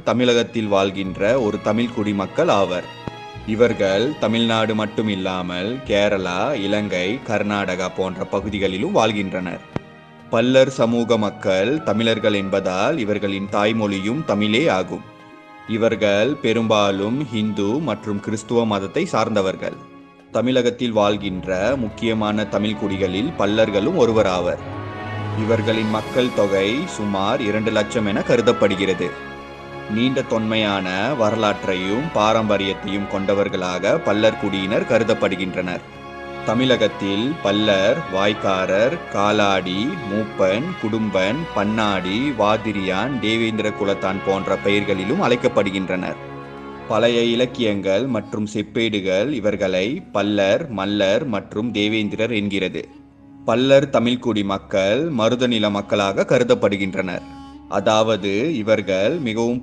தமிழகத்தில் வாழ்கின்ற ஒரு தமிழ் குடிமக்கள் ஆவர். இவர்கள் தமிழ்நாடு மட்டுமில்லாமல் கேரளா, இலங்கை, கர்நாடகா போன்ற பகுதிகளிலும் வாழ்கின்றனர். பல்லர் சமூக மக்கள் தமிழர்கள் என்பதால் இவர்களின் தாய்மொழியும் தமிழே ஆகும். இவர்கள் பெரும்பாலும் இந்து மற்றும் கிறிஸ்துவ மதத்தை சார்ந்தவர்கள். தமிழகத்தில் வாழ்கின்ற முக்கியமான தமிழ் குடிகளில் பல்லர்களும் ஒருவராவர். இவர்களின் மக்கள் தொகை சுமார் 2 லட்சம் என கருதப்படுகிறது. நீண்ட தொன்மையான வரலாற்றையும் பாரம்பரியத்தையும் கொண்டவர்களாக பல்லர் குடியினர் கருதப்படுகின்றனர். தமிழகத்தில் பல்லர், வாய்க்காரர், காலாடி, மூப்பன், குடும்பன், பன்னாடி, வாதிரியான், தேவேந்திர குலத்தான் போன்ற பெயர்களிலும் அழைக்கப்படுகின்றனர். பழைய இலக்கியங்கள் மற்றும் செப்பேடுகள் இவர்களை பல்லர், மல்லர் மற்றும் தேவேந்திரர் என்கிறது. பல்லர் தமிழ்குடி மக்கள் மருதநில மக்களாக கருதப்படுகின்றனர். அதாவது இவர்கள் மிகவும்